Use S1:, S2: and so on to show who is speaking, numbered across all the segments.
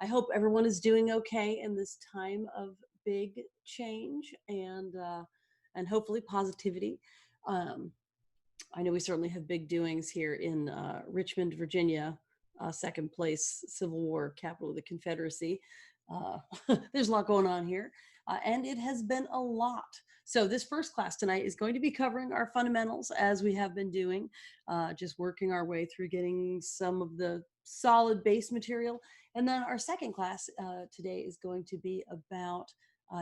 S1: I hope everyone is doing okay in this time of big change and hopefully positivity. Um, I know we certainly have big doings here in Richmond, Virginia, second place Civil War capital of the Confederacy. Uh, there's a lot going on here, and it has been a lot. So this first class tonight is going to be covering our fundamentals as we have been doing, just working our way through getting some of the solid base material. And then our second class today is going to be about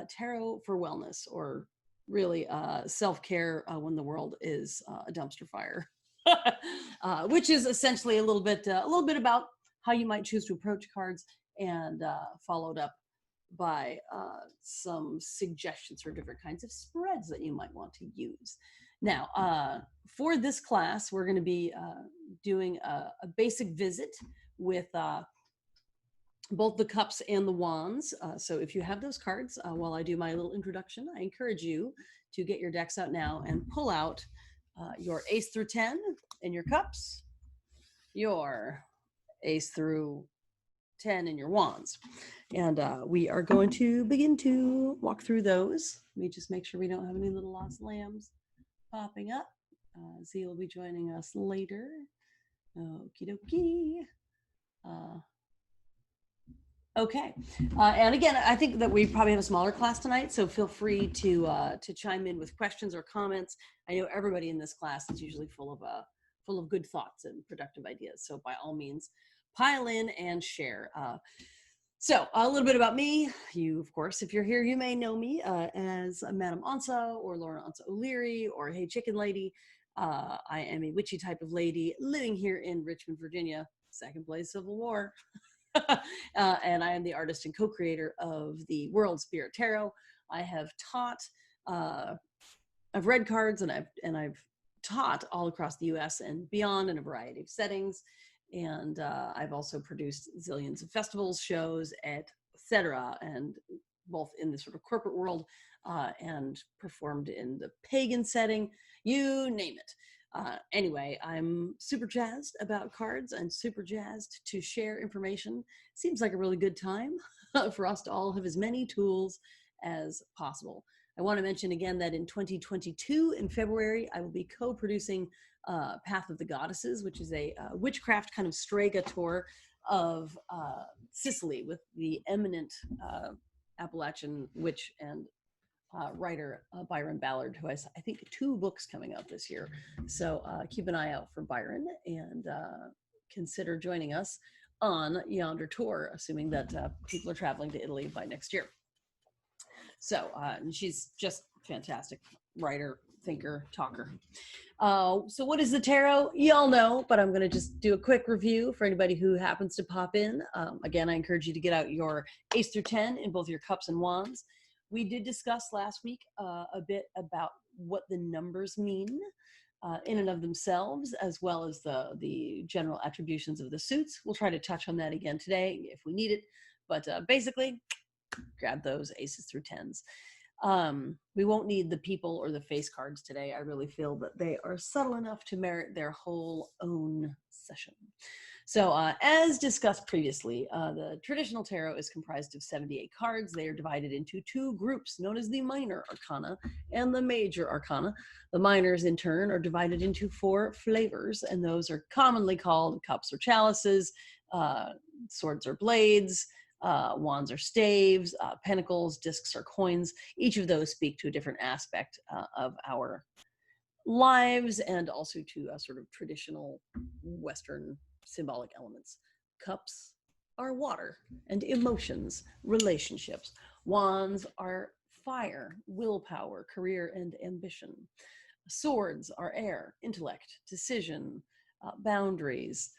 S1: tarot for wellness, or really self-care when the world is a dumpster fire, which is essentially a little bit about how you might choose to approach cards, and followed up by some suggestions for different kinds of spreads that you might want to use. Now, for this class, we're going to be doing a basic visit with both the cups and the wands. So if you have those cards, while I do my little introduction, I encourage you to get your decks out now and pull out your ace through 10 in your cups, your ace through 10 in your wands. And we are going to begin to walk through those. Let me just make sure we don't have any little lost lambs popping up. Z will be joining us later. Okie dokie. Okay, and again, I think that we probably have a smaller class tonight, so feel free to chime in with questions or comments. I know everybody in this class is usually full of good thoughts and productive ideas, so by all means, pile in and share. So a little bit about me. You, of course, if you're here, you may know me as Madame Ansa or Laura Ansa O'Leary or Hey Chicken Lady. I am a witchy type of lady living here in Richmond, Virginia, second place Civil War. And I am the artist and co-creator of the World Spirit Tarot. I have taught, I've read cards, and I've taught all across the U.S. and beyond in a variety of settings. And I've also produced zillions of festivals, shows, etc., and both in the sort of corporate world and performed in the pagan setting, you name it. Anyway, I'm super jazzed about cards and super jazzed to share information. Seems like a really good time for us to all have as many tools as possible. I want to mention again that in 2022, in February, I will be co-producing Path of the Goddesses, which is a witchcraft kind of strega tour of Sicily with the eminent Appalachian witch and writer Byron Ballard, who has, I think, 2 books coming out this year. So keep an eye out for Byron, and consider joining us on yonder tour, assuming that people are traveling to Italy by next year. So and she's just fantastic writer, thinker, talker. So what is the tarot? Y'all know, but I'm going to just do a quick review for anybody who happens to pop in. Again, I encourage you to get out your ace through 10 in both your cups and wands. We did discuss last week a bit about what the numbers mean in and of themselves, as well as the general attributions of the suits. We'll try to touch on that again today if we need it. But basically, grab those aces through 10s. We won't need the people or the face cards today. I really feel that they are subtle enough to merit their whole own session. So as discussed previously, the traditional tarot is comprised of 78 cards. They are divided into 2 groups known as the minor arcana and the major arcana. The minors, in turn, are divided into 4 flavors, and those are commonly called cups or chalices, swords or blades, wands or staves, pentacles, discs or coins. Each of those speak to a different aspect of our lives, and also to sort of traditional Western symbolic elements. Cups are water and emotions, relationships. Wands are fire, willpower, career, and ambition. Swords are air, intellect, decision, boundaries.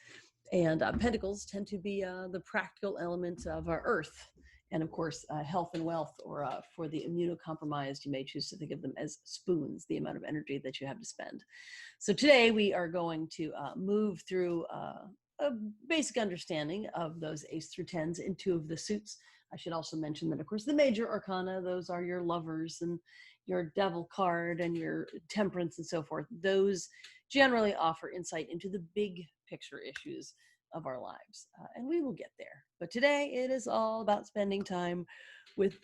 S1: And pentacles tend to be the practical element of our earth. And of course, health and wealth, or for the immunocompromised, you may choose to think of them as spoons, the amount of energy that you have to spend. So today we are going to move through a basic understanding of those ace through 10s in 2 of the suits. I should also mention that, of course, the major arcana, those are your lovers and your devil card and your temperance and so forth. Those generally offer insight into the big picture issues of our lives, and we will get there. But today it is all about spending time with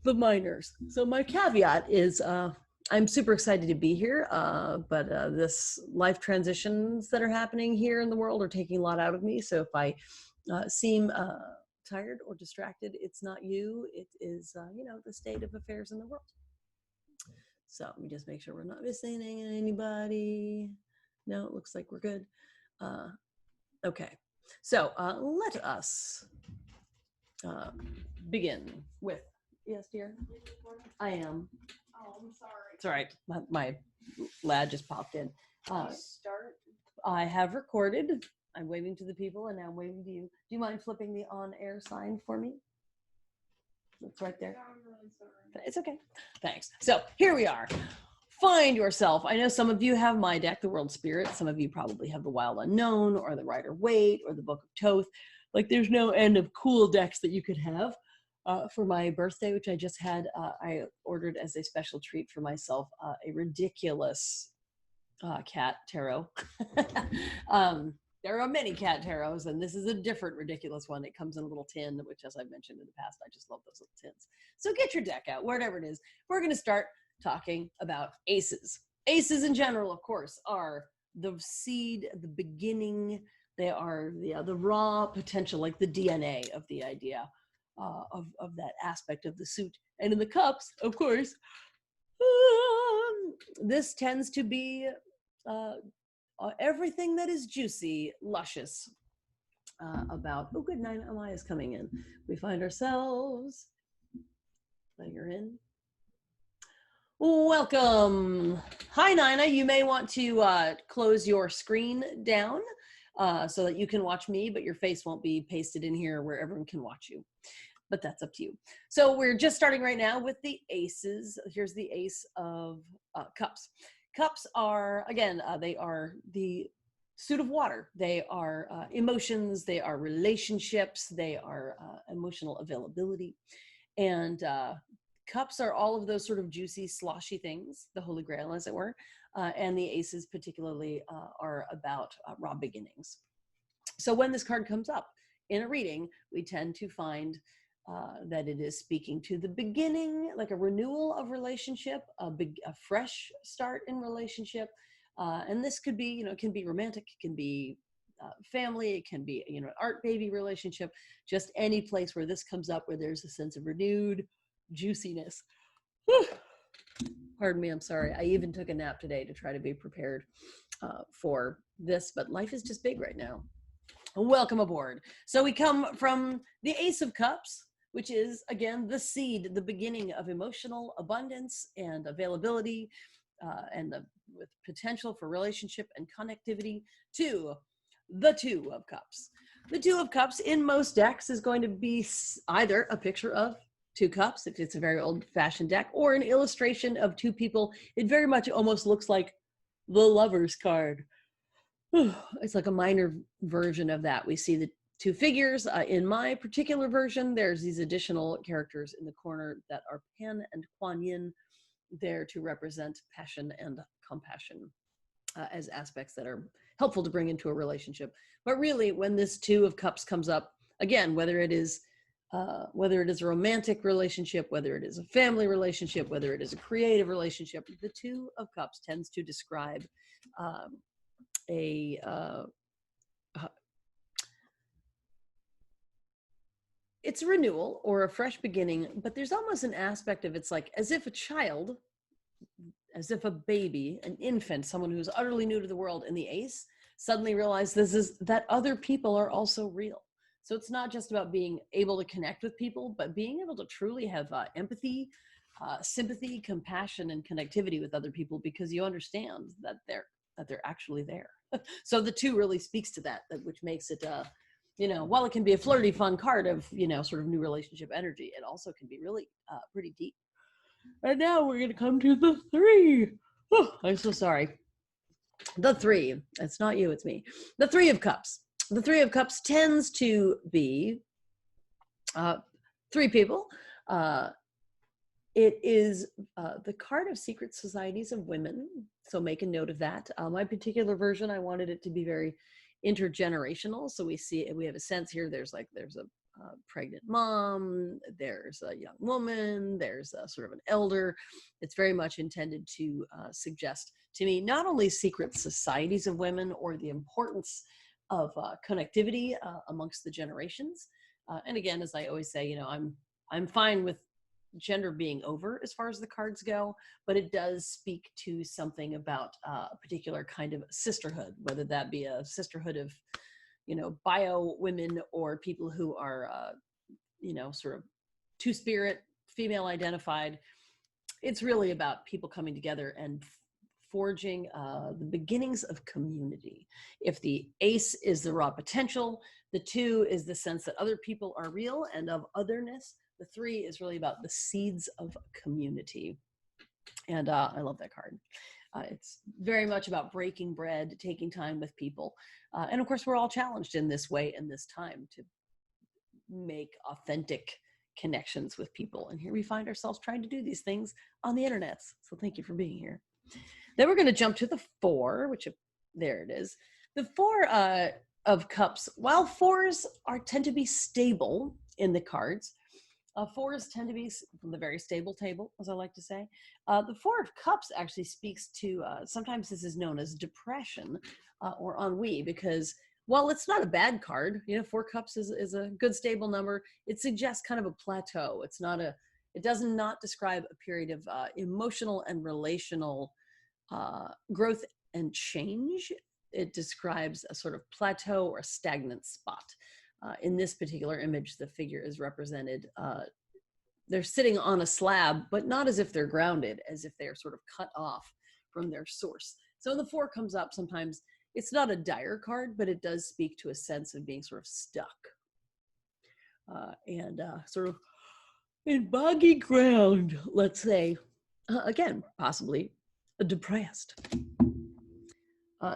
S1: the minors. So my caveat is I'm super excited to be here, but this life transitions that are happening here in the world are taking a lot out of me. So if I seem tired or distracted, it's not you. It is, the state of affairs in the world. So let me just make sure we're not missing anybody. No, it looks like we're good. Okay, so let us begin with, yes, dear? I am.
S2: Oh, I'm sorry.
S1: It's all right. My lad just popped in.
S2: Start.
S1: I have recorded. I'm waving to the people, and now I'm waving to you. Do you mind flipping the on-air sign for me? It's right there.
S2: I'm really sorry.
S1: It's okay. Thanks. So here we are. Find yourself. I know some of you have my deck, the World Spirit. Some of you probably have the Wild Unknown or the Rider Waite or the Book of Thoth. Like there's no end of cool decks that you could have. For my birthday, which I just had, I ordered as a special treat for myself a ridiculous cat tarot. There are many cat tarots, and this is a different ridiculous one. It comes in a little tin, which, as I've mentioned in the past, I just love those little tins. So get your deck out, whatever it is. We're going to start talking about aces. Aces in general, of course, are the seed, the beginning. They are the raw potential, like the DNA of the idea of that aspect of the suit. And in the cups, of course, this tends to be everything that is juicy, luscious about, oh good, Nina Amaya is coming in. We find ourselves, let her in. Welcome. Hi, Nina. You may want to close your screen down so that you can watch me, but your face won't be pasted in here where everyone can watch you. But that's up to you. So we're just starting right now with the aces. Here's the ace of cups. Cups are, again, they are the suit of water. They are emotions. They are relationships. They are emotional availability. And cups are all of those sort of juicy, sloshy things, the Holy Grail, as it were. And the aces particularly are about raw beginnings. So when this card comes up in a reading, we tend to find that it is speaking to the beginning, like a renewal of relationship, a fresh start in relationship. And this could be, it can be romantic, it can be family, it can be, an art baby relationship, just any place where this comes up, where there's a sense of renewed juiciness. Whew. Pardon me, I'm sorry. I even took a nap today to try to be prepared for this, but life is just big right now. Welcome aboard. So we come from the Ace of Cups, which is, again, the seed, the beginning of emotional abundance and availability, with potential for relationship and connectivity, to the Two of Cups. The Two of Cups in most decks is going to be either a picture of two cups, if it's a very old-fashioned deck, or an illustration of two people. It very much almost looks like the Lover's card. It's like a minor version of that. We see the two figures. In my particular version, there's these additional characters in the corner that are Pan and Kuan Yin, there to represent passion and compassion as aspects that are helpful to bring into a relationship. But really, when this Two of Cups comes up, again, whether it is a romantic relationship, whether it is a family relationship, whether it is a creative relationship, the Two of Cups tends to describe it's a renewal or a fresh beginning, but there's almost an aspect of it's like as if a child, as if a baby, an infant, someone who's utterly new to the world in the Ace suddenly realizes that other people are also real. So it's not just about being able to connect with people, but being able to truly have empathy, sympathy, compassion, and connectivity with other people, because you understand that they're actually there. So the two really speaks to that, which makes it, while it can be a flirty, fun card of, sort of new relationship energy, it also can be really pretty deep. And now we're going to come to the Three. Oh, I'm so sorry. The Three. It's not you, it's me. The Three of Cups. The Three of Cups tends to be three people. It is the card of secret societies of women, so make a note of that. My particular version, I wanted it to be very intergenerational. So we have a sense here. There's a pregnant mom, there's a young woman, there's a sort of an elder. It's very much intended to suggest to me not only secret societies of women or the importance of connectivity amongst the generations. And again, as I always say, I'm fine with gender being over as far as the cards go, but it does speak to something about a particular kind of sisterhood, whether that be a sisterhood of bio women or people who are sort of two-spirit, female identified. It's really about people coming together and forging the beginnings of community. If the ace is the raw potential, the 2 is the sense that other people are real and of otherness. The 3 is really about the seeds of community. And I love that card. It's very much about breaking bread, taking time with people. And of course, we're all challenged in this way in this time to make authentic connections with people. And here we find ourselves trying to do these things on the internet. So thank you for being here. Then we're going to jump to the 4, which there it is. The 4 of Cups, while 4s tend to be stable in the cards, 4s tend to be from the very stable table, as I like to say. The 4 of Cups actually speaks to, sometimes this is known as depression or ennui, because while it's not a bad card, 4 Cups is a good stable number. It suggests kind of a plateau. It does not describe a period of emotional and relational growth and change. It describes a sort of plateau or a stagnant spot. In this particular image, the figure is represented, they're sitting on a slab, but not as if they're grounded, as if they're sort of cut off from their source. So when the 4 comes up, sometimes it's not a dire card, but it does speak to a sense of being sort of stuck and sort of in boggy ground, let's say. Again, possibly depressed.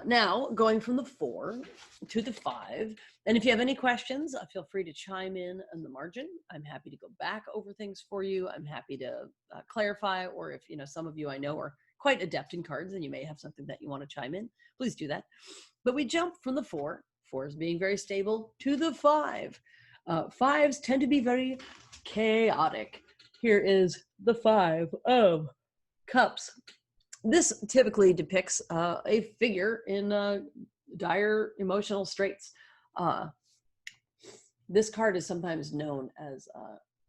S1: Now, going from the 4 to the 5, and if you have any questions, feel free to chime in on the margin. I'm happy to go back over things for you. I'm happy to clarify, or if some of you I know are quite adept in cards and you may have something that you want to chime in, please do that. But we jump from the 4s being very stable, to the 5. 5s tend to be very chaotic. Here is the 5 of Cups. This typically depicts a figure in dire emotional straits. This card is sometimes known as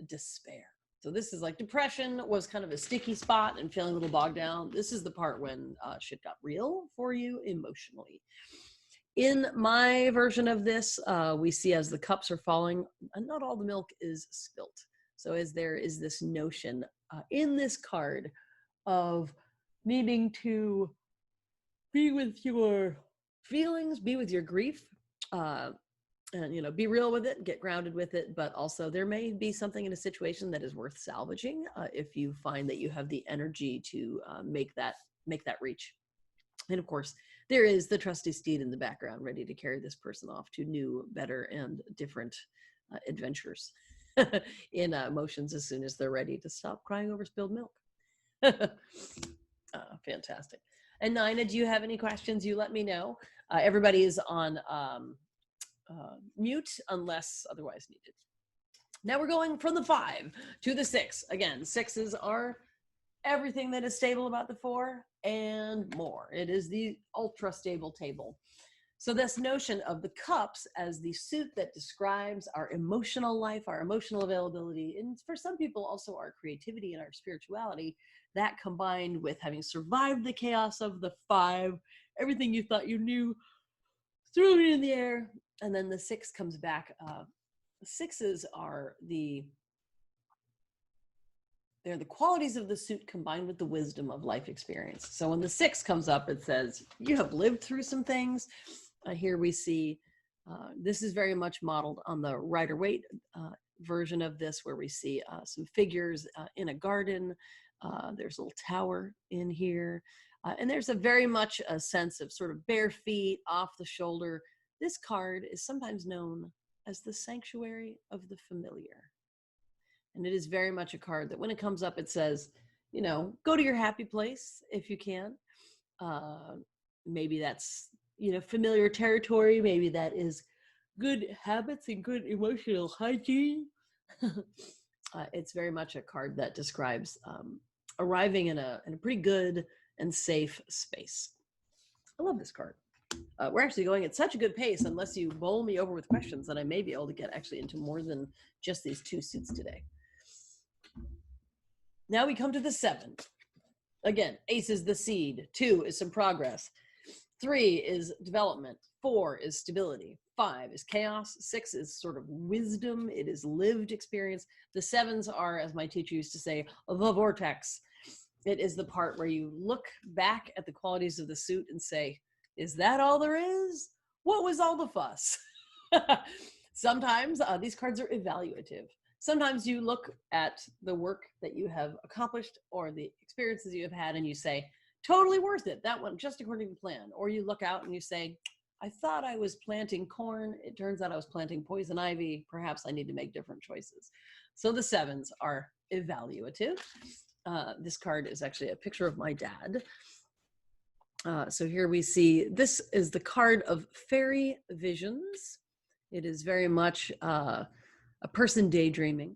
S1: despair. So this is like depression was kind of a sticky spot and feeling a little bogged down. This is the part when shit got real for you emotionally. In my version of this, we see as the cups are falling, not all the milk is spilt. So as there is this notion in this card of needing to be with your feelings, be with your grief, and be real with it, get grounded with it. But also there may be something in a situation that is worth salvaging if you find that you have the energy to make that reach. And of course, there is the trusty steed in the background ready to carry this person off to new, better, and different adventures in emotions as soon as they're ready to stop crying over spilled milk. Fantastic. And Nina, do you have any questions? You let me know. Everybody is on mute unless otherwise needed. Now we're going from the 5 to the 6. Again, 6s are everything that is stable about the 4 and more. It is the ultra stable table. So this notion of the cups as the suit that describes our emotional life, our emotional availability, and for some people also our creativity and our spirituality, that combined with having survived the chaos of the 5, everything you thought you knew, threw it in the air, and then the 6 comes back. 6s are they're the qualities of the suit combined with the wisdom of life experience. So when the 6 comes up, it says, you have lived through some things. Here we see, this is very much modeled on the Rider-Waite version of this, where we see some figures in a garden. There's a little tower in here. And there's a very much a sense of sort of bare feet, off the shoulder. This card is sometimes known as the sanctuary of the familiar. And it is very much a card that when it comes up, it says, go to your happy place if you can. Maybe that's, familiar territory. Maybe that is good habits and good emotional hygiene. It's very much a card that describes arriving in a pretty good and safe space. I love this card. We're actually going at such a good pace, unless you bowl me over with questions, that I may be able to get actually into more than just these two suits today. Now we come to the 7. Again, ace is the seed. 2 is some progress. 3 is development. 4 is stability. 5 is chaos. 6 is sort of wisdom. It is lived experience. The 7s are, as my teacher used to say, the vortex. It is the part where you look back at the qualities of the suit and say, is that all there is? What was all the fuss? Sometimes these cards are evaluative. Sometimes you look at the work that you have accomplished or the experiences you have had and you say, totally worth it. That went just according to plan. Or you look out and you say, I thought I was planting corn. It turns out I was planting poison ivy. Perhaps I need to make different choices. So the 7s are evaluative. This card is actually a picture of my dad. So here we see, this is the card of fairy visions. It is very much a person daydreaming.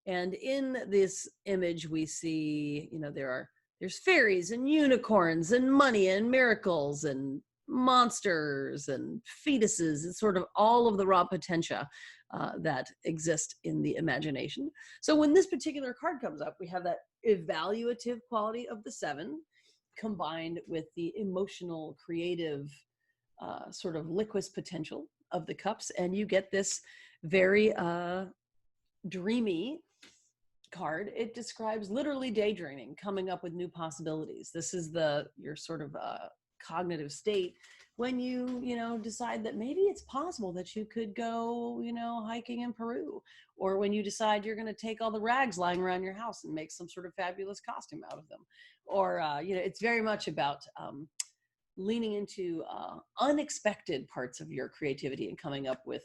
S1: And in this image, we see, there's fairies and unicorns and money and miracles and monsters and fetuses. It's sort of all of the raw potentia that exist in the imagination. So when this particular card comes up, we have that evaluative quality of the 7 combined with the emotional, creative, sort of liquid potential of the cups. And you get this very dreamy card. It describes literally daydreaming, coming up with new possibilities. This is your sort of cognitive state when you decide that maybe it's possible that you could go hiking in Peru, or when you decide you're going to take all the rags lying around your house and make some sort of fabulous costume out of them, or it's very much about leaning into unexpected parts of your creativity and coming up with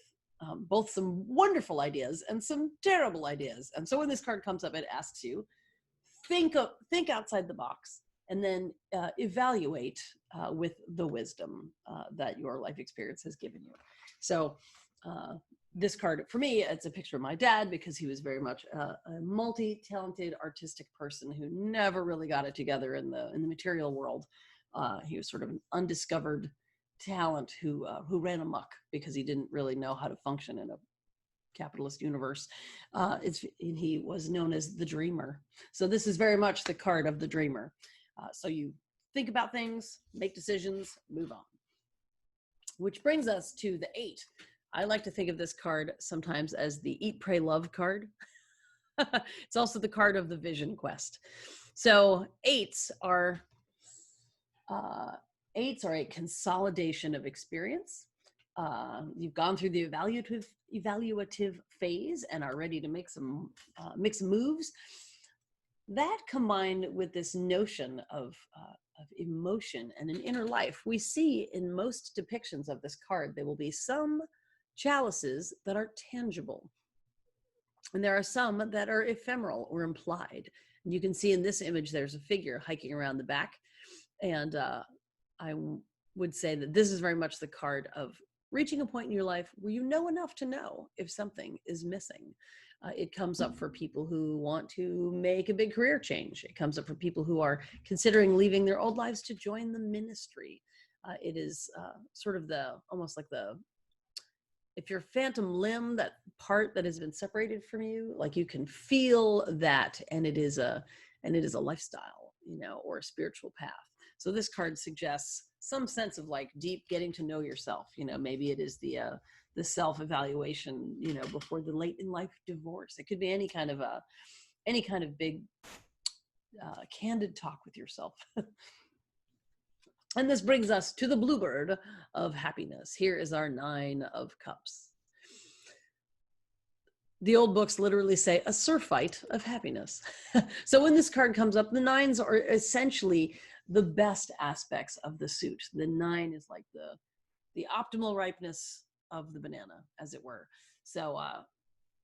S1: both some wonderful ideas and some terrible ideas. And so when this card comes up, it asks you, think outside the box, and then evaluate with the wisdom that your life experience has given you. So this card, for me, it's a picture of my dad, because he was very much a multi-talented artistic person who never really got it together in the material world. He was sort of an undiscovered talent who ran amok because he didn't really know how to function in a capitalist universe. He was known as the dreamer. So this is very much the card of the dreamer. So you think about things, make decisions, move on. Which brings us to the 8. I like to think of this card sometimes as the Eat, Pray, Love card. It's also the card of the vision quest. So 8s are a consolidation of experience. You've gone through the evaluative phase and are ready to make some moves. That combined with this notion of emotion and an inner life, we see in most depictions of this card, there will be some chalices that are tangible. And there are some that are ephemeral or implied. And you can see in this image, there's a figure hiking around the back. And I would say that this is very much the card of reaching a point in your life where you know enough to know if something is missing. It comes up for people who want to make a big career change. It comes up for people who are considering leaving their old lives to join the ministry. It is sort of almost like if your phantom limb, that part that has been separated from you, like you can feel that, and it is a lifestyle, or a spiritual path. So this card suggests some sense of like deep getting to know yourself. Maybe it is the self-evaluation, before the late in life divorce. It could be any kind of big candid talk with yourself. And this brings us to the bluebird of happiness. Here is our 9 of cups. The old books literally say a surfeit of happiness. So when this card comes up, the 9s are essentially the best aspects of the suit. The 9 is like the optimal ripeness of the banana, as it were. So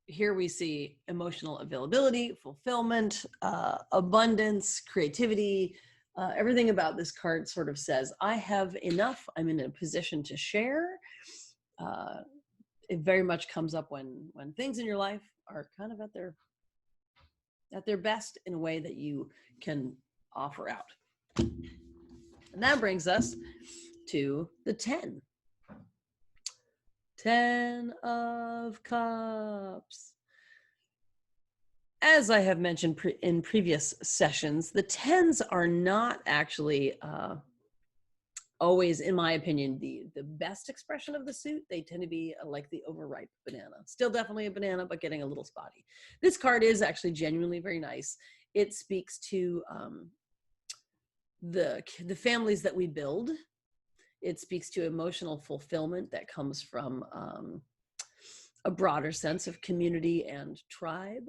S1: here we see emotional availability, fulfillment, abundance, creativity, Everything about this card sort of says, I have enough. I'm in a position to share. It very much comes up when things in your life are kind of at their best in a way that you can offer out. And that brings us to the 10. 10 of Cups. As I have mentioned in previous sessions, the 10s are not actually always, in my opinion, the best expression of the suit. They tend to be like the overripe banana. Still definitely a banana, but getting a little spotty. This card is actually genuinely very nice. It speaks to the families that we build. It speaks to emotional fulfillment that comes from a broader sense of community and tribe.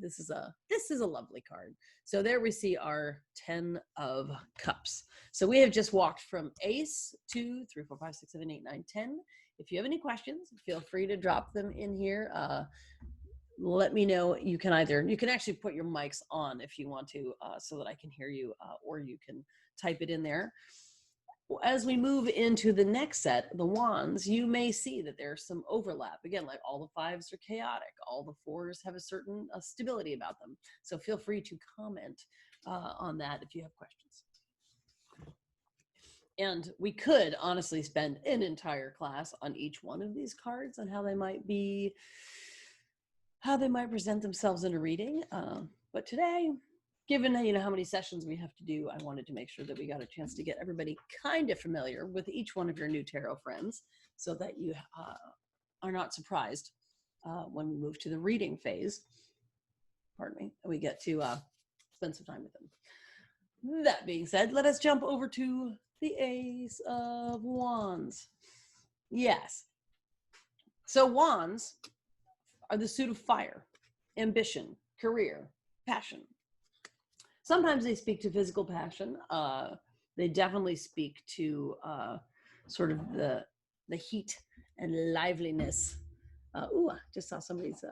S1: This is a lovely card. So there we see our 10 of Cups. So we have just walked from Ace, 2, 3, 4, 5, 6, 7, 8, 9, 10. If you have any questions, feel free to drop them in here. Let me know. You can actually put your mics on if you want to, so that I can hear you, or you can type it in there. As we move into the next set, the wands, you may see that there's some overlap. Again, like all the 5s are chaotic. All the 4s have a certain stability about them. So feel free to comment on that if you have questions. And we could honestly spend an entire class on each one of these cards and how they might present themselves in a reading. But today, given how many sessions we have to do, I wanted to make sure that we got a chance to get everybody kind of familiar with each one of your new tarot friends, so that you are not surprised when we move to the reading phase. Pardon me. And we get to spend some time with them. That being said, let us jump over to the Ace of Wands. Yes. So wands are the suit of fire, ambition, career, passion. Sometimes they speak to physical passion. They definitely speak to sort of the heat and liveliness. I just saw somebody's.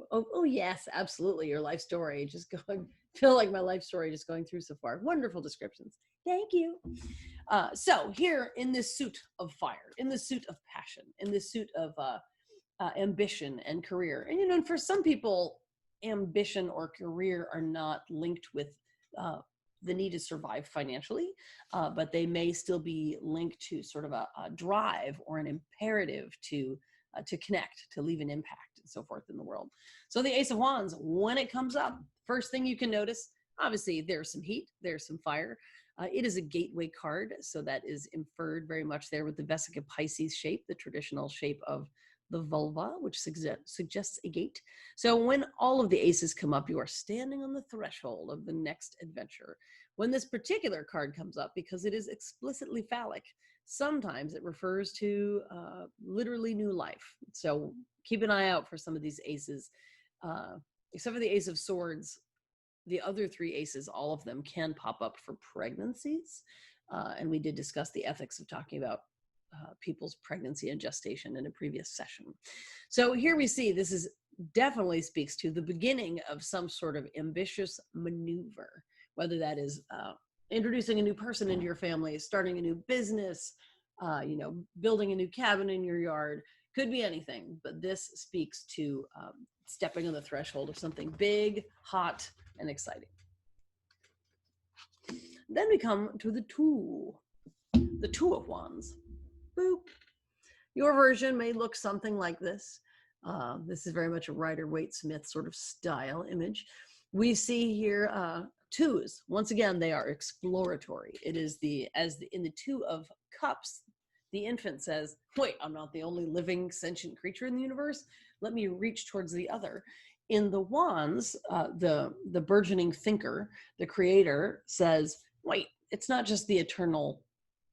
S1: Oh yes, absolutely. Your life story just going. Feel like my life story just going through so far. Wonderful descriptions. Thank you. So here in this suit of fire, in this suit of passion, in this suit of ambition and career, and for some people, ambition or career are not linked with the need to survive financially, but they may still be linked to sort of a drive or an imperative to connect, to leave an impact, and so forth in the world. So the Ace of Wands, when it comes up, first thing you can notice, obviously there's some heat, there's some fire. It is a gateway card, so that is inferred very much there with the Vesica Pisces shape, the traditional shape of the vulva, which suggests a gate. So when all of the aces come up, you are standing on the threshold of the next adventure. When this particular card comes up, because it is explicitly phallic, sometimes it refers to literally new life. So keep an eye out for some of these aces. Except for the Ace of Swords, the other 3 aces, all of them can pop up for pregnancies. And we did discuss the ethics of talking about people's pregnancy and gestation in a previous session. So here we see this is definitely speaks to the beginning of some sort of ambitious maneuver, whether that is introducing a new person into your family, starting a new business, building a new cabin in your yard. Could be anything, but this speaks to stepping on the threshold of something big, hot, and exciting. Then we come to the Two of Wands. Boop. Your version may look something like this. This is very much a Rider-Waite-Smith sort of style image. We see here 2s. Once again, they are exploratory. It is in the 2 of Cups, the infant says, wait, I'm not the only living sentient creature in the universe. Let me reach towards the other. In the Wands, the burgeoning thinker, the creator, says, wait, it's not just the eternal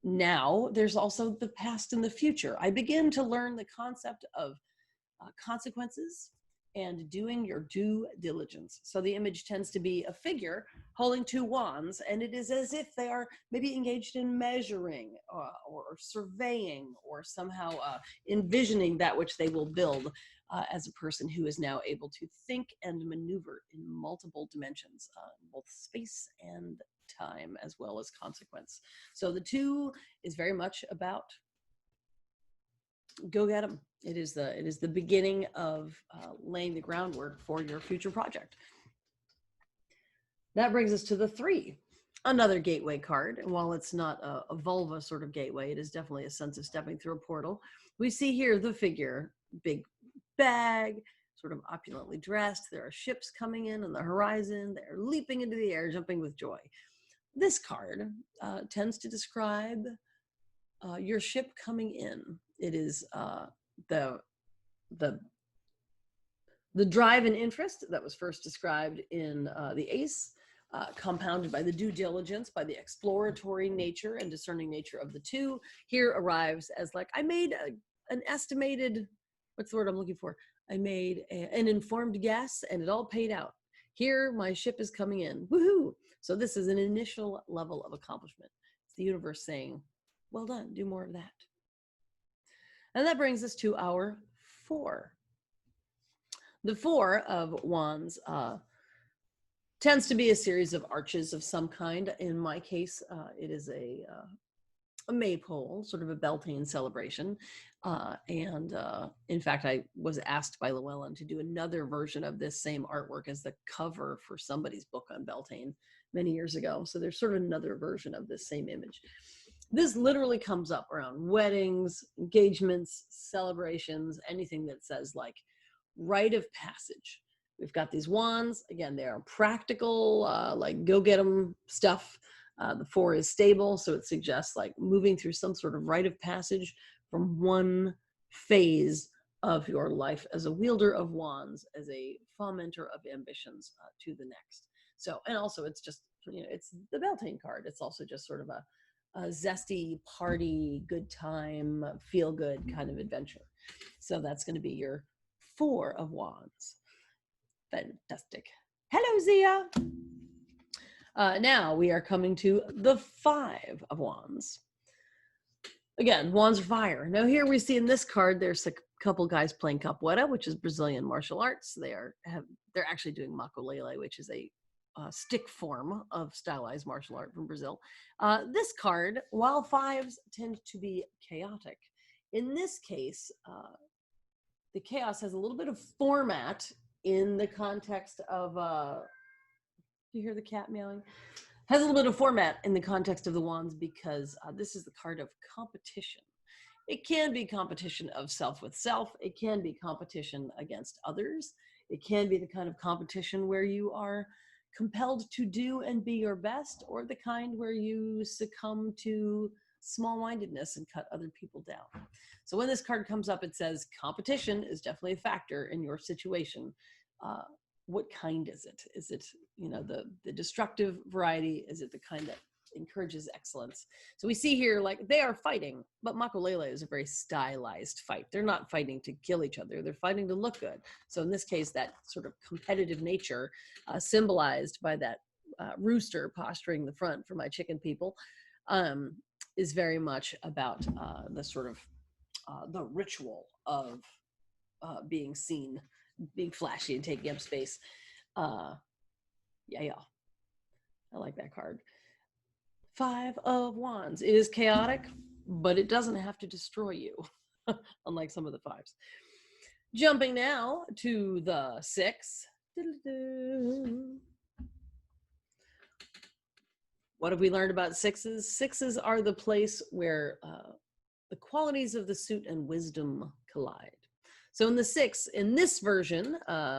S1: now, there's also the past and the future. I begin to learn the concept of consequences and doing your due diligence. So the image tends to be a figure holding 2 wands, and it is as if they are maybe engaged in measuring or surveying or somehow envisioning that which they will build as a person who is now able to think and maneuver in multiple dimensions, both space and time as well as consequence. So the 2 is very much about go get them. It is the beginning of laying the groundwork for your future project. That brings us to the 3, another gateway card. And while it's not a vulva sort of gateway, it is definitely a sense of stepping through a portal. We see here the figure, big bag, sort of opulently dressed. There are ships coming in on the horizon. They're leaping into the air, jumping with joy. This card tends to describe your ship coming in. It is the drive and interest that was first described in the Ace, compounded by the due diligence, by the exploratory nature and discerning nature of the 2, here arrives as like, I made an estimated, what's the word I'm looking for? I made an informed guess and it all paid out. Here, my ship is coming in. Woohoo! So this is an initial level of accomplishment. It's the universe saying, well done, do more of that. And that brings us to our 4. The 4 of Wands tends to be a series of arches of some kind. In my case, it is a maypole, sort of a Beltane celebration. In fact, I was asked by Llewellyn to do another version of this same artwork as the cover for somebody's book on Beltane many years ago. So there's sort of another version of this same image. This literally comes up around weddings, engagements, celebrations, anything that says like rite of passage. We've got these wands. Again, they are practical, like go get them stuff. The 4 is stable, so it suggests like moving through some sort of rite of passage from one phase of your life as a wielder of wands, as a fomenter of ambitions to the next. So, and also it's just, it's the Beltane card. It's also just sort of a zesty party, good time, feel good kind of adventure. So that's going to be your 4 of Wands. Fantastic. Hello, Zia. Now we are coming to the 5 of Wands. Again, Wands are fire. Now here we see in this card, there's a couple guys playing capoeira, which is Brazilian martial arts. They're actually doing maculele, which is a stick form of stylized martial art from Brazil. This card, while 5s tend to be chaotic, in this case, the chaos has a little bit of format in the context of, do you hear the cat meowing? Has a little bit of format in the context of the wands because this is the card of competition. It can be competition of self with self. It can be competition against others. It can be the kind of competition where you are compelled to do and be your best, or the kind where you succumb to small-mindedness and cut other people down. So when this card comes up, it says competition is definitely a factor in your situation. What kind is it? Is it, the destructive variety? Is it the kind that encourages excellence? So we see here, like, they are fighting, but maculele is a very stylized fight. They're not fighting to kill each other. They're fighting to look good. So in this case, that sort of competitive nature, symbolized by that rooster posturing the front for my chicken people, is very much about the sort of the ritual of being seen, being flashy and taking up space. Yeah. I like that card. 5 of Wands. It is chaotic, but it doesn't have to destroy you, unlike some of the 5s. Jumping now to the 6. What have we learned about 6s? 6s are the place where the qualities of the suit and wisdom collide. So in the 6, in this version,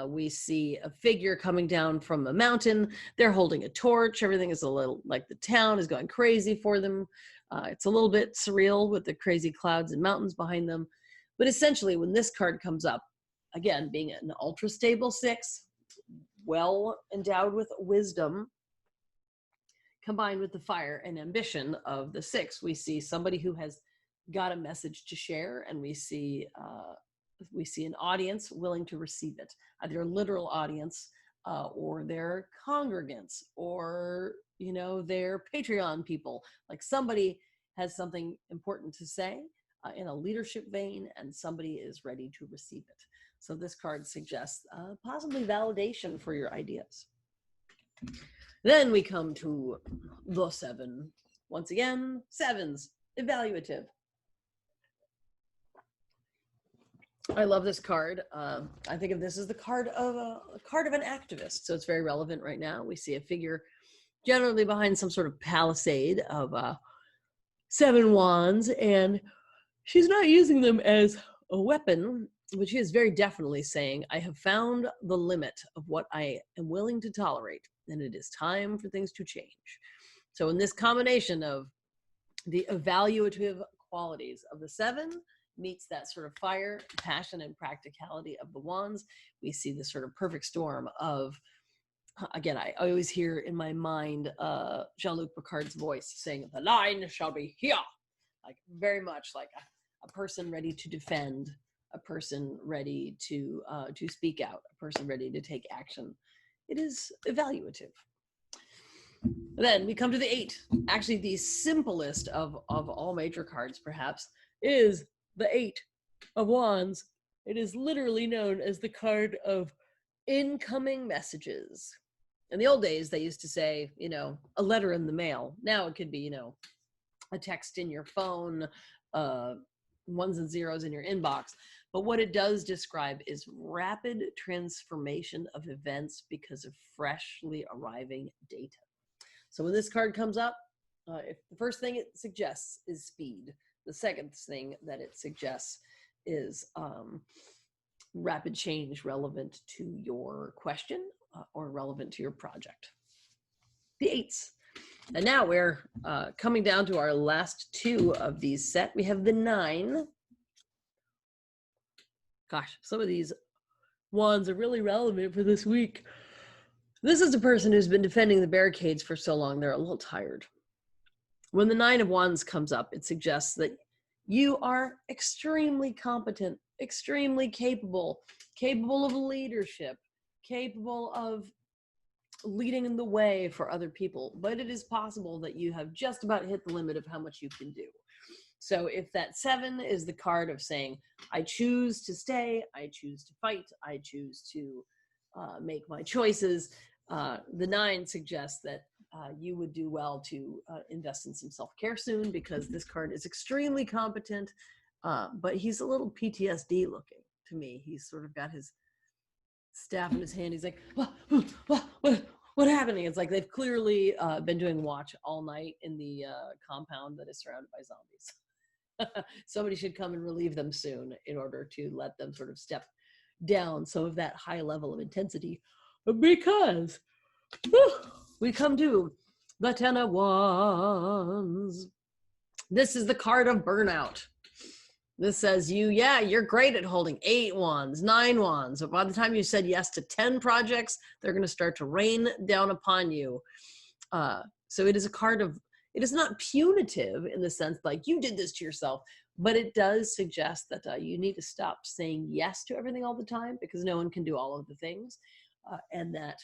S1: we see a figure coming down from a mountain. They're holding a torch. Everything is a little like the town is going crazy for them. It's a little bit surreal with the crazy clouds and mountains behind them. But essentially, when this card comes up, again, being an ultra stable 6, well endowed with wisdom, combined with the fire and ambition of the 6, we see somebody who has got a message to share, and we see an audience willing to receive it, either a literal audience or their congregants, or their Patreon people. Like, somebody has something important to say in a leadership vein, and somebody is ready to receive it. So this card suggests possibly validation for your ideas. Then we come to the 7. Once again, 7s, evaluative. I love this card. I think of this as the card of an activist. So it's very relevant right now. We see a figure generally behind some sort of palisade of 7 wands, and she's not using them as a weapon, but she is very definitely saying, I have found the limit of what I am willing to tolerate, and it is time for things to change. So in this combination of the evaluative qualities of the 7 meets that sort of fire, passion, and practicality of the wands, we see this sort of perfect storm of, again, I always hear in my mind Jean-Luc Picard's voice saying, the line shall be here. Like very much like a person ready to defend, a person ready to speak out, a person ready to take action. It is evaluative. Then we come to the 8. Actually, the simplest of all major cards, perhaps, is the 8 of Wands. It is literally known as the card of incoming messages. In the old days, they used to say, a letter in the mail. Now it could be, a text in your phone, 1s and 0s in your inbox. But what it does describe is rapid transformation of events because of freshly arriving data. So when this card comes up, if the first thing it suggests is speed, the second thing that it suggests is rapid change relevant to your question or relevant to your project. The 8s. And now we're coming down to our last 2 of these set. We have the 9. Gosh, some of these wands are really relevant for this week. This is a person who's been defending the barricades for so long, they're a little tired. When the 9 of Wands comes up, it suggests that you are extremely competent, extremely capable of leadership, capable of leading in the way for other people, but it is possible that you have just about hit the limit of how much you can do. So if that 7 is the card of saying, I choose to stay, I choose to fight, I choose to make my choices, the 9 suggests that you would do well to invest in some self-care soon, because this card is extremely competent, but he's a little PTSD looking to me. He's sort of got his staff in his hand. He's like, what happened? It's like they've clearly been doing watch all night in the compound that is surrounded by zombies. Somebody should come and relieve them soon in order to let them sort of step down some of that high level of intensity, because we come to the 10 of Wands. This is the card of burnout. This says you're great at holding 8 wands, 9 wands. But by the time you said yes to 10 projects, they're going to start to rain down upon you. So it is a card of, it is not punitive in the sense like you did this to yourself, but it does suggest that you need to stop saying yes to everything all the time, because no one can do all of the things. And that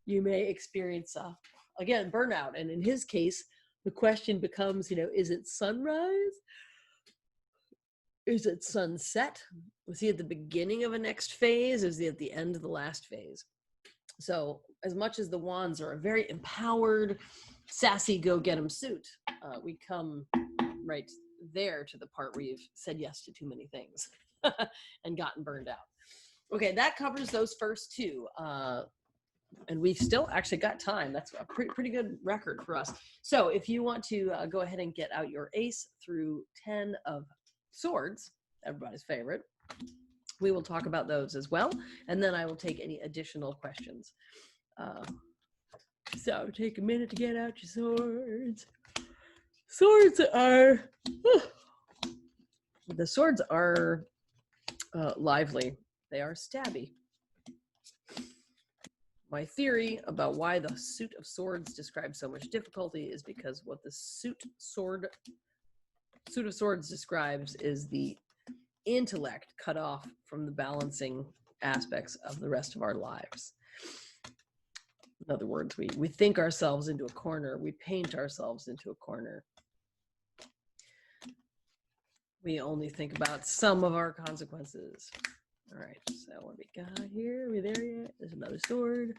S1: you may experience, again, burnout. And in his case, the question becomes, is it sunrise? Is it sunset? Was he at the beginning of a next phase? Is he at the end of the last phase? So as much as the wands are a very empowered, sassy, go-get-em suit, we come right there to the part where you've said yes to too many things and gotten burned out. Okay, that covers those first 2. And we've still actually got time. That's a pretty good record for us. So if you want to go ahead and get out your ace through 10 of Swords, everybody's favorite, we will talk about those as well. And then I will take any additional questions. So take a minute to get out your swords. Swords are, the swords are lively. They are stabby. My theory about why the suit of swords describes so much difficulty is because what the suit of swords describes is the intellect cut off from the balancing aspects of the rest of our lives. In other words, we think ourselves into a corner, we paint ourselves into a corner. We only think about some of our consequences. All right, so what we got here? Are we there yet? There's another sword.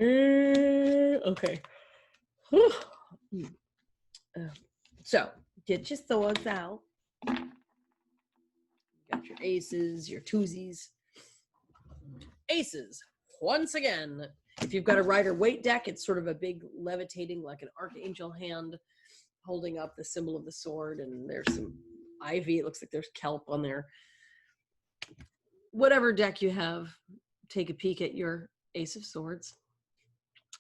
S1: Okay. So get your swords out. Got your aces, your twosies. Aces. Once again, if you've got a rider weight deck, it's sort of a big levitating, like an archangel hand holding up the symbol of the sword, and there's some ivy. It looks like there's kelp on there. Whatever deck you have, take a peek at your ace of swords.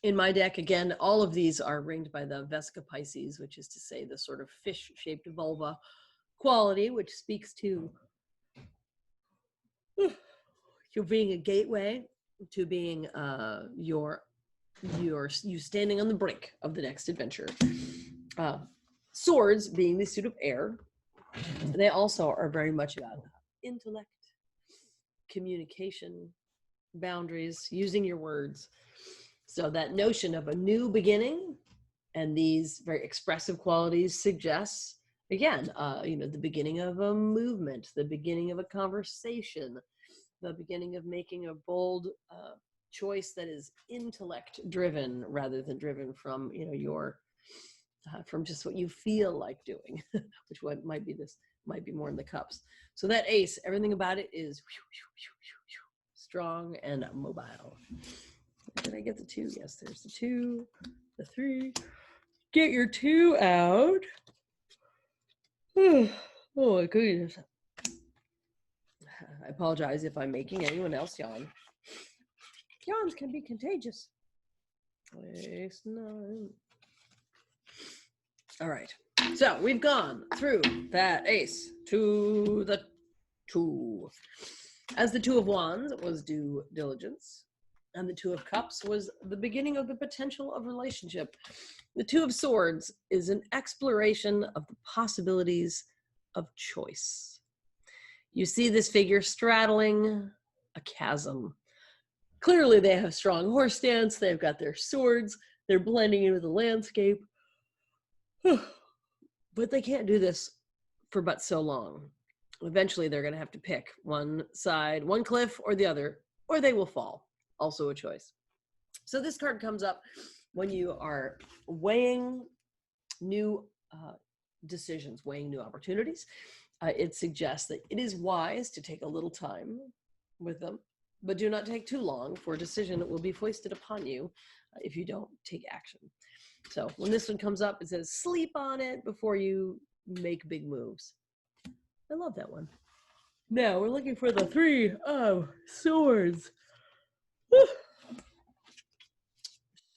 S1: In my deck, again, all of these are ringed by the Vesica Pisces, which is to say the sort of fish-shaped vulva quality, which speaks to you being a gateway to being you standing on the brink of the next adventure. Swords being the suit of air, they also are very much about intellect, communication, boundaries, using your words. So that notion of a new beginning and these very expressive qualities suggests, again, the beginning of a movement, the beginning of a conversation, the beginning of making a bold choice that is intellect driven rather than driven from from just what you feel like doing, which might be more in the cups. So that ace, everything about it is strong and mobile. Did I get the 2? Yes, there's the 2, the 3. Get your 2 out. Oh my goodness. I apologize if I'm making anyone else yawn. Yawns can be contagious. Ace 9. All right. So we've gone through that ace to the 2. As the 2 of wands was due diligence, and the 2 of cups was the beginning of the potential of relationship. The 2 of swords is an exploration of the possibilities of choice. You see this figure straddling a chasm. Clearly they have strong horse stance, they've got their swords, they're blending into the landscape. But they can't do this for but so long. Eventually they're going to have to pick one side, one cliff or the other, or they will fall. Also a choice. So this card comes up when you are weighing new decisions, weighing new opportunities. It suggests that it is wise to take a little time with them, but do not take too long, for a decision will be foisted upon you if you don't take action. So when this one comes up, it says sleep on it before you make big moves. I love that one. Now we're looking for the 3 of swords. Woo.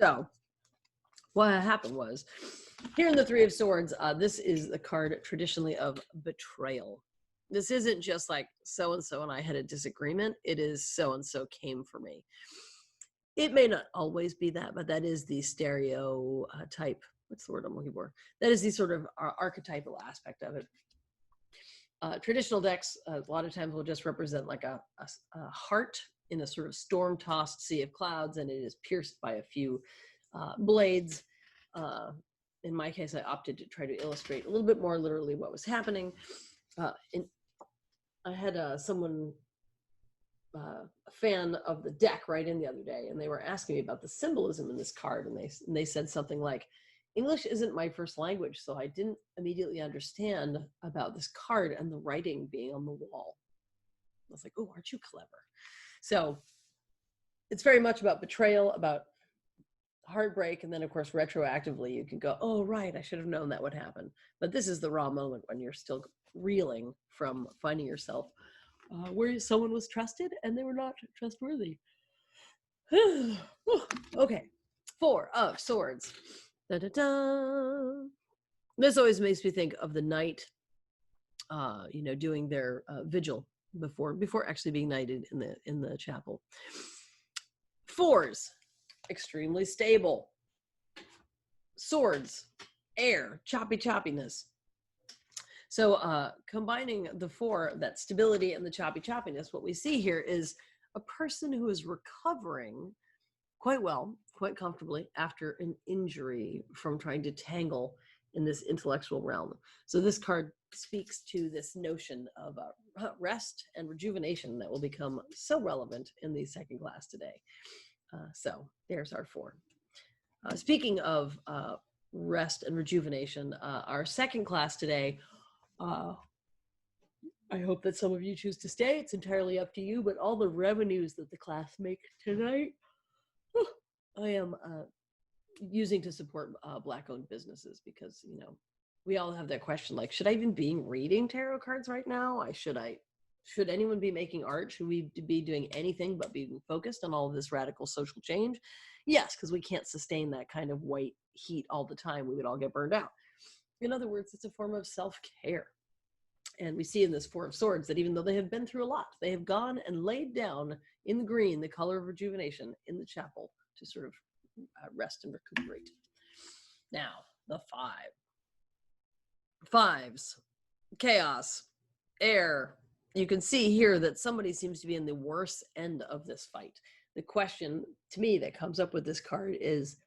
S1: So what happened was, here in the 3 of swords, this is the card traditionally of betrayal. This isn't just like so-and-so and I had a disagreement. It is so-and-so came for me. It may not always be that, but that is the stereotype. What's the word I'm looking for? That is the sort of archetypal aspect of it. Traditional decks, a lot of times will just represent like a heart in a sort of storm-tossed sea of clouds, and it is pierced by a few blades. In my case, I opted to try to illustrate a little bit more literally what was happening. I had someone, a fan of the deck, write in the other day, and they were asking me about the symbolism in this card, and they said something like, English isn't my first language, so I didn't immediately understand about this card and the writing being on the wall. I was like, oh, aren't you clever? So it's very much about betrayal, about heartbreak, and then of course retroactively you can go, oh right, I should have known that would happen. But this is the raw moment when you're still reeling from finding yourself where someone was trusted and they were not trustworthy. Okay, 4 of swords. Da, da, da. This always makes me think of the knight doing their vigil before actually being knighted in the chapel. 4s, extremely stable. Swords, air, choppiness. So combining the 4, that stability and the choppiness, what we see here is a person who is recovering quite well, quite comfortably after an injury from trying to tangle in this intellectual realm. So this card speaks to this notion of rest and rejuvenation that will become so relevant in the second class today. So there's our 4. Speaking of rest and rejuvenation, our second class today, I hope that some of you choose to stay. It's entirely up to you, but all the revenues that the class make tonight, I am using to support Black-owned businesses, because, you know, we all have that question, like, should I even be reading tarot cards right now? Should anyone be making art? Should we be doing anything but being focused on all of this radical social change? Yes, because we can't sustain that kind of white heat all the time. We would all get burned out. In other words, it's a form of self-care. And we see in this 4 of Swords that even though they have been through a lot, they have gone and laid down in the green, the color of rejuvenation, in the chapel to sort of rest and recuperate. Now, the 5. 5s, chaos, air. You can see here that somebody seems to be in the worst end of this fight. The question to me that comes up with this card is,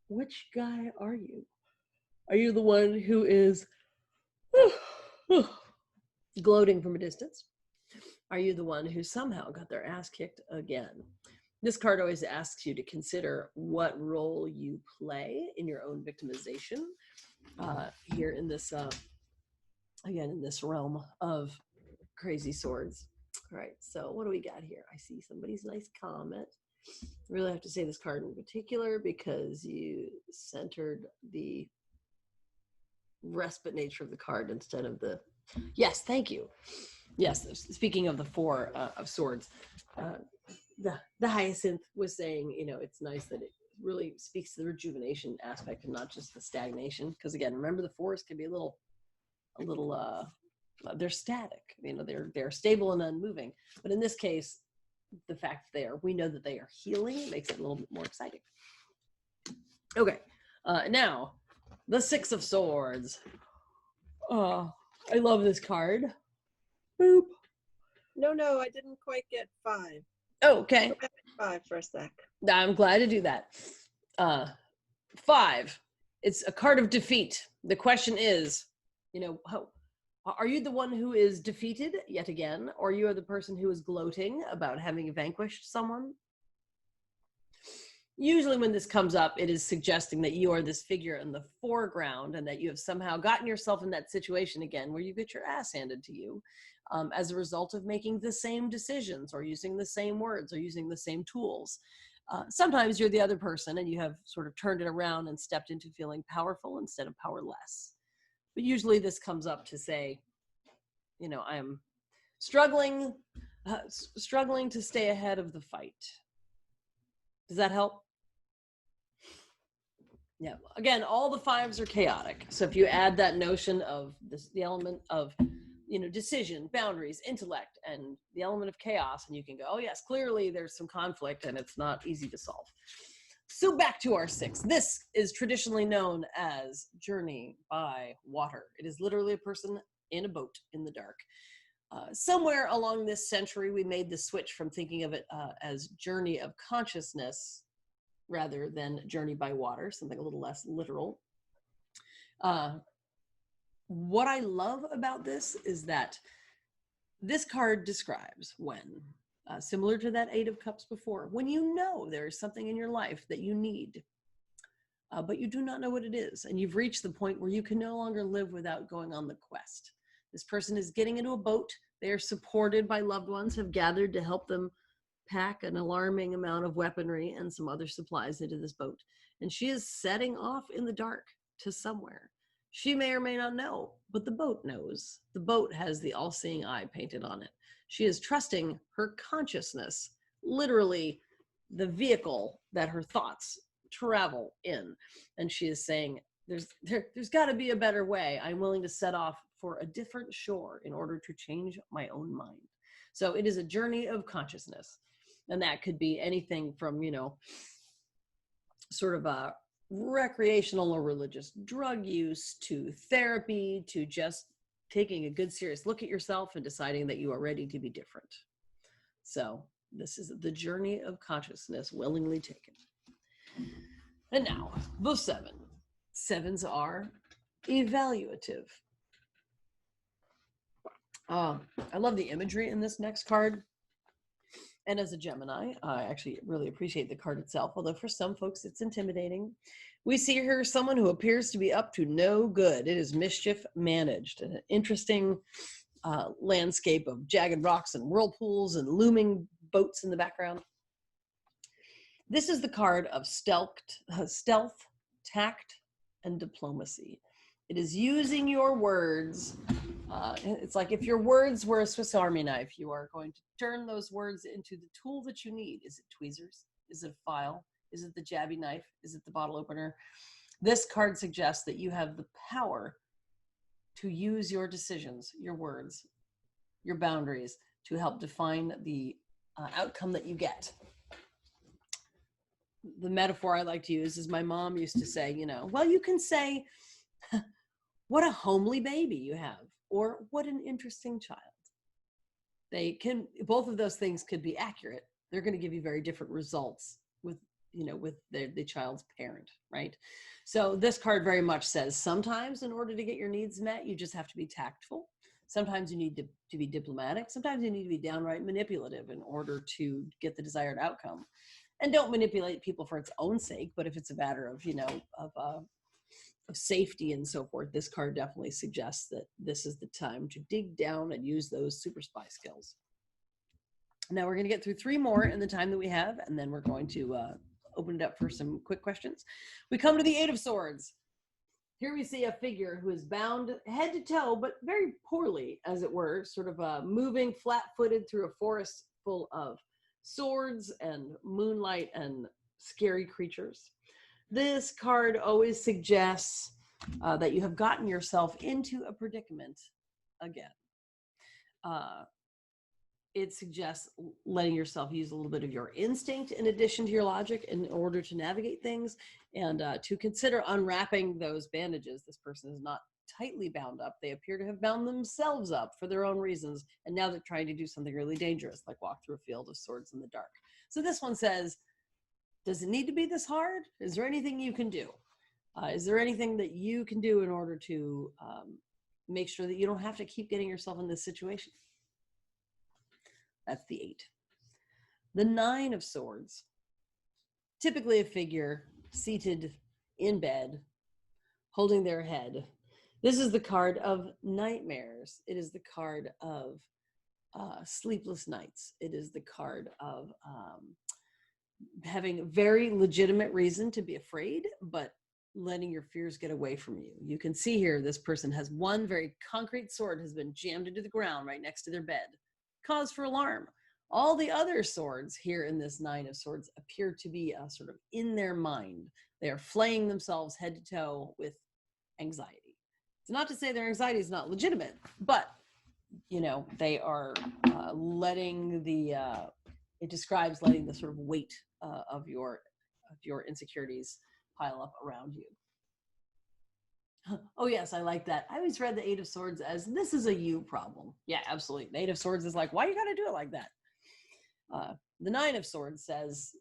S1: which guy are you? Are you the one who is gloating from a distance? Are you the one who somehow got their ass kicked again? This card always asks you to consider what role you play in your own victimization here in this, again, in this realm of crazy swords. All right, so what do we got here? I see somebody's nice comment. I really have to say this card in particular because you centered the respite nature of the card instead of the, yes, thank you. Yes, speaking of the 4 of Swords, the Hyacinth was saying, you know, it's nice that it really speaks to the rejuvenation aspect and not just the stagnation. Because again, remember the 4s can be a little, they're static. You know, they're stable and unmoving. But in this case, the fact that we know that they are healing makes it a little bit more exciting. Okay, now the 6 of Swords. Oh, I love this card. Boop.
S3: No, I didn't quite get 5.
S1: Oh, okay.
S3: 5 for a sec.
S1: I'm glad to do that. 5. It's a card of defeat. The question is, you know, are you the one who is defeated yet again, or you are the person who is gloating about having vanquished someone? Usually when this comes up, it is suggesting that you are this figure in the foreground and that you have somehow gotten yourself in that situation again where you get your ass handed to you as a result of making the same decisions or using the same words or using the same tools. Sometimes you're the other person and you have sort of turned it around and stepped into feeling powerful instead of powerless. But usually this comes up to say, you know, I am struggling to stay ahead of the fight. Does that help? Yeah. Again, all the 5s are chaotic. So if you add that notion of this, the element of, you know, decision, boundaries, intellect, and the element of chaos, and you can go, oh yes, clearly there's some conflict and it's not easy to solve. So back to our 6. This is traditionally known as Journey by Water. It is literally a person in a boat in the dark. Somewhere along this century, we made the switch from thinking of it as journey of consciousness rather than journey by water, something a little less literal. What I love about this is that this card describes when, similar to that 8 of Cups before, when you know there is something in your life that you need, but you do not know what it is, and you've reached the point where you can no longer live without going on the quest. This person is getting into a boat. They are supported by loved ones, have gathered to help them pack an alarming amount of weaponry and some other supplies into this boat. And she is setting off in the dark to somewhere. She may or may not know, but the boat knows. The boat has the all-seeing eye painted on it. She is trusting her consciousness, literally the vehicle that her thoughts travel in. And she is saying, there's got to be a better way. I'm willing to set off for a different shore in order to change my own mind. So it is a journey of consciousness. And that could be anything from, you know, sort of a recreational or religious drug use to therapy to just taking a good serious look at yourself and deciding that you are ready to be different. So this is the journey of consciousness willingly taken. And now the 7. 7s are evaluative. I love the imagery in this next card. And as a Gemini, I actually really appreciate the card itself, although for some folks it's intimidating. We see here someone who appears to be up to no good. It is mischief managed. An interesting landscape of jagged rocks and whirlpools and looming boats in the background. This is the card of stealth, tact, and diplomacy. It is using your words. It's like if your words were a Swiss Army knife, you are going to turn those words into the tool that you need. Is it tweezers? Is it a file? Is it the jabby knife? Is it the bottle opener? This card suggests that you have the power to use your decisions, your words, your boundaries to help define the outcome that you get. The metaphor I like to use is my mom used to say, you know, well, you can say, what a homely baby you have, or what an interesting child. They can, both of those things could be accurate. They're going to give you very different results with, you know, with the child's parent, right? So this card very much says sometimes in order to get your needs met, you just have to be tactful. Sometimes you need to be diplomatic. Sometimes you need to be downright manipulative in order to get the desired outcome. And don't manipulate people for its own sake, but if it's a matter of, you know, of safety and so forth, this card definitely suggests that this is the time to dig down and use those super spy skills. Now we're going to get through 3 more in the time that we have, and then we're going to open it up for some quick questions. We come to the 8 of Swords. Here we see a figure who is bound head to toe, but very poorly, as it were, sort of moving flat-footed through a forest full of swords and moonlight and scary creatures. This card always suggests that you have gotten yourself into a predicament again. It suggests letting yourself use a little bit of your instinct in addition to your logic in order to navigate things, and to consider unwrapping those bandages. This person is not tightly bound up. They appear to have bound themselves up for their own reasons, and now they're trying to do something really dangerous, like walk through a field of swords in the dark. So this one says, does it need to be this hard? Is there anything you can do? Is there anything that you can do in order to make sure that you don't have to keep getting yourself in this situation? That's the 8. The 9 of Swords, typically a figure seated in bed, holding their head. This is the card of nightmares. It is the card of sleepless nights. It is the card of having a very legitimate reason to be afraid, but letting your fears get away from you. You can see here, this person has one very concrete sword has been jammed into the ground right next to their bed. Cause for alarm. All the other swords here in this 9 of Swords appear to be sort of in their mind. They are flaying themselves head to toe with anxiety. It's not to say their anxiety is not legitimate, but, you know, they are letting the, it describes letting the sort of weight of your insecurities pile up around you. Oh yes, I like that. I always read the 8 of Swords as this is a you problem. Yeah, absolutely. The 8 of Swords is like, why you gotta do it like that? The 9 of Swords says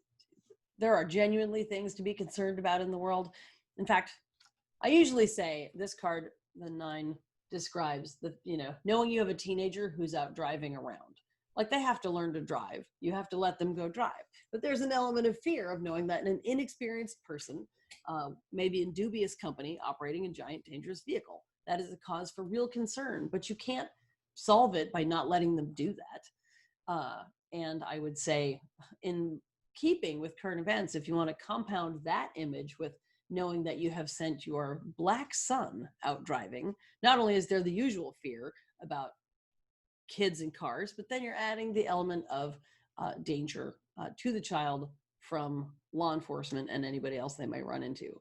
S1: there are genuinely things to be concerned about in the world. In fact, I usually say this card, the 9, describes the, you know, knowing you have a teenager who's out driving around. Like they have to learn to drive. You have to let them go drive. But there's an element of fear of knowing that an inexperienced person, maybe in dubious company, operating a giant dangerous vehicle. That is a cause for real concern, but you can't solve it by not letting them do that. And I would say, in keeping with current events, if you want to compound that image with knowing that you have sent your black son out driving, not only is there the usual fear about kids and cars, but then you're adding the element of danger to the child from law enforcement and anybody else they might run into.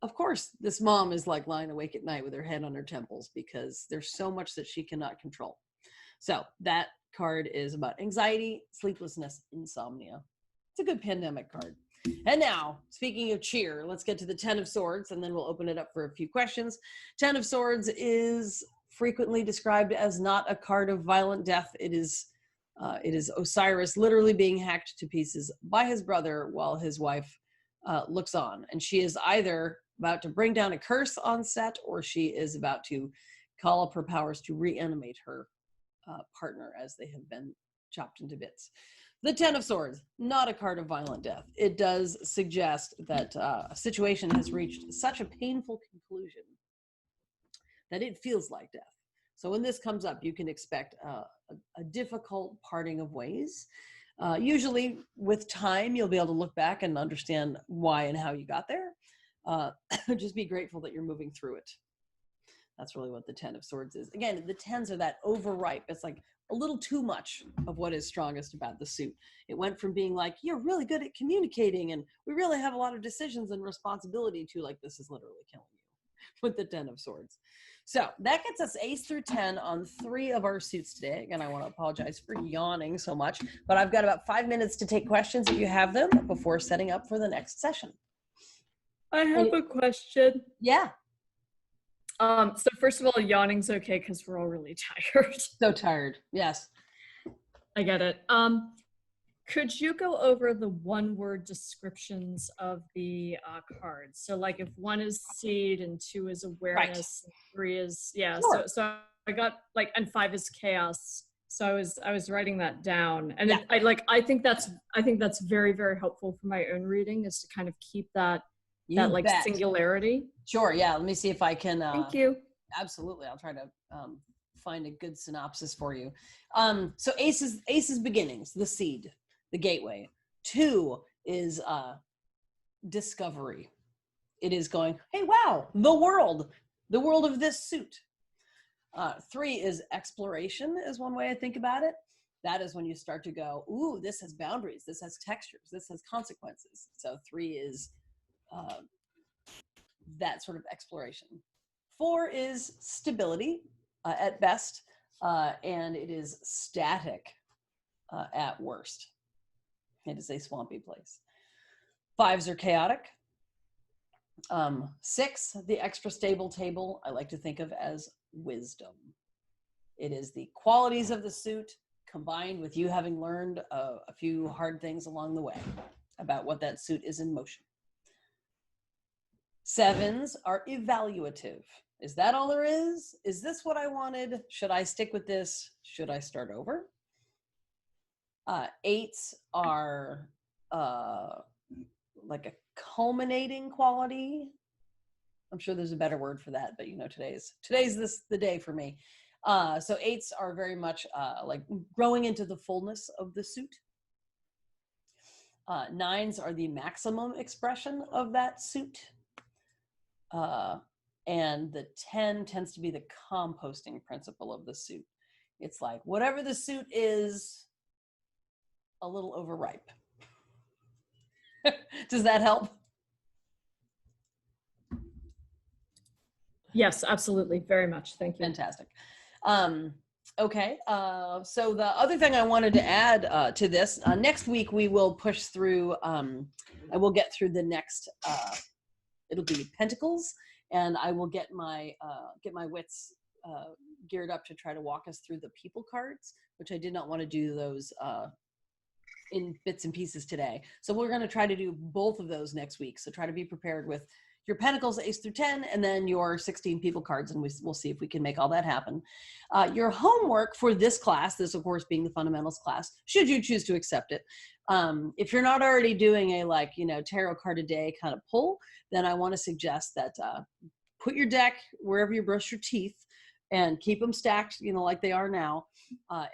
S1: Of course, this mom is like lying awake at night with her head on her temples because there's so much that she cannot control. So that card is about anxiety, sleeplessness, insomnia. It's a good pandemic card. And now, speaking of cheer, let's get to the 10 of Swords, and then we'll open it up for a few questions. 10 of Swords is frequently described as not a card of violent death. It is Osiris literally being hacked to pieces by his brother while his wife looks on. And she is either about to bring down a curse on set, or she is about to call up her powers to reanimate her partner as they have been chopped into bits. The Ten of Swords, not a card of violent death. It does suggest that a situation has reached such a painful conclusion that it feels like death. So when this comes up, you can expect a difficult parting of ways. Usually with time, you'll be able to look back and understand why and how you got there. Just be grateful that you're moving through it. That's really what the Ten of Swords is. Again, the tens are that overripe. It's like a little too much of what is strongest about the suit. It went from being like, you're really good at communicating and we really have a lot of decisions and responsibility, to like, this is literally killing you with the Ten of Swords. So that gets us ace through 10 on 3 of our suits today. Again, I want to apologize for yawning so much, but I've got about 5 minutes to take questions if you have them before setting up for the next session.
S4: I have a question.
S1: Yeah.
S4: So first of all, yawning's okay because we're all really tired.
S1: So tired. Yes.
S4: I get it. Could you go over the one-word descriptions of the cards? So like if 1 is seed and 2 is awareness, and 3 is, yeah.
S1: Sure.
S4: So I got like, and 5 is chaos. So I was writing that down, and
S1: Yeah.
S4: I think that's very, very helpful for my own reading, is to kind of keep that like
S1: bet.
S4: singularity.
S1: Sure. Yeah. Let me see if I can.
S4: Thank you.
S1: Absolutely. I'll try to find a good synopsis for you. So aces beginnings, the seed, the gateway. 2 is discovery. It is going, hey, wow, the world of this suit. 3 is exploration, is one way I think about it. That is when you start to go, ooh, this has boundaries, this has textures, this has consequences. So 3 is that sort of exploration. 4 is stability at best, and it is static at worst. It is a swampy place. 5s are chaotic. 6, the extra stable table, I like to think of as wisdom. It is the qualities of the suit combined with you having learned a few hard things along the way about what that suit is in motion. 7s are evaluative. Is that all there is? Is this what I wanted? Should I stick with this? Should I start over? 8s are like a culminating quality. I'm sure there's a better word for that, but you know, today's the day for me. So 8s are very much like growing into the fullness of the suit. 9s are the maximum expression of that suit. And the 10 tends to be the composting principle of the suit. It's like whatever the suit is, a little overripe. Does that help?
S4: Yes, absolutely. Very much. Thank you.
S1: Fantastic. Okay. So the other thing I wanted to add to this, next week we will push through, I will get through the next, it'll be Pentacles, and I will get my wits geared up to try to walk us through the people cards, which I did not want to do those in bits and pieces today. So we're going to try to do both of those next week. So try to be prepared with your Pentacles, ace through 10, and then your 16 people cards, and we'll see if we can make all that happen. Your homework for this class, this of course being the fundamentals class, should you choose to accept it. If you're not already doing a tarot card a day kind of pull, then I want to suggest that put your deck wherever you brush your teeth and keep them stacked, like they are now,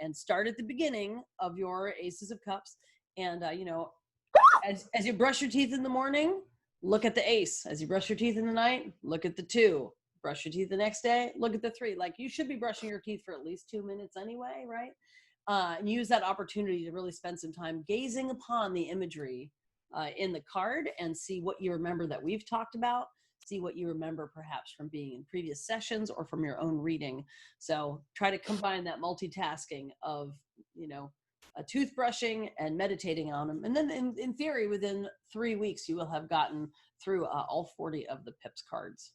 S1: and start at the beginning of your aces of cups. And, as you brush your teeth in the morning, look at the ace. As you brush your teeth in the night, look at the 2. Brush your teeth the next day, look at the 3. Like, you should be brushing your teeth for at least 2 minutes anyway, right? And use that opportunity to really spend some time gazing upon the imagery in the card and see what you remember that we've talked about. See what you remember perhaps from being in previous sessions or from your own reading. So try to combine that multitasking of, toothbrushing and meditating on them. And then in theory, within 3 weeks, you will have gotten through all 40 of the Pips cards.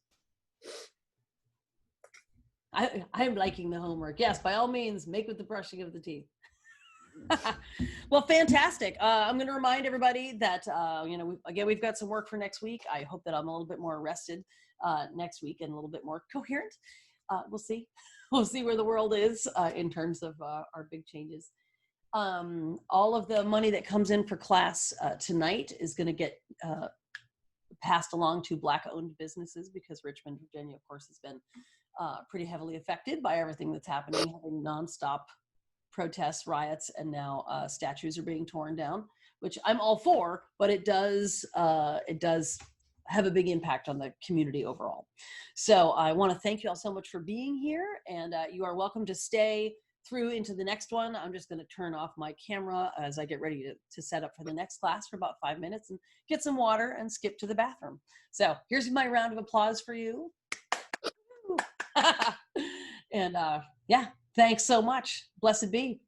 S1: I'm liking the homework. Yes, by all means, make with the brushing of the teeth. Well, fantastic. I'm going to remind everybody that, we've got some work for next week. I hope that I'm a little bit more rested next week and a little bit more coherent. We'll see. We'll see where the world is in terms of our big changes. All of the money that comes in for class tonight is going to get passed along to Black-owned businesses, because Richmond, Virginia, of course, has been pretty heavily affected by everything that's happening, having nonstop protests, riots, and now statues are being torn down, which I'm all for, but it does have a big impact on the community overall. So I want to thank you all so much for being here, and you are welcome to stay through into the next one. I'm just going to turn off my camera as I get ready to set up for the next class for about 5 minutes and get some water and skip to the bathroom. So here's my round of applause for you. And yeah, thanks so much. Blessed be.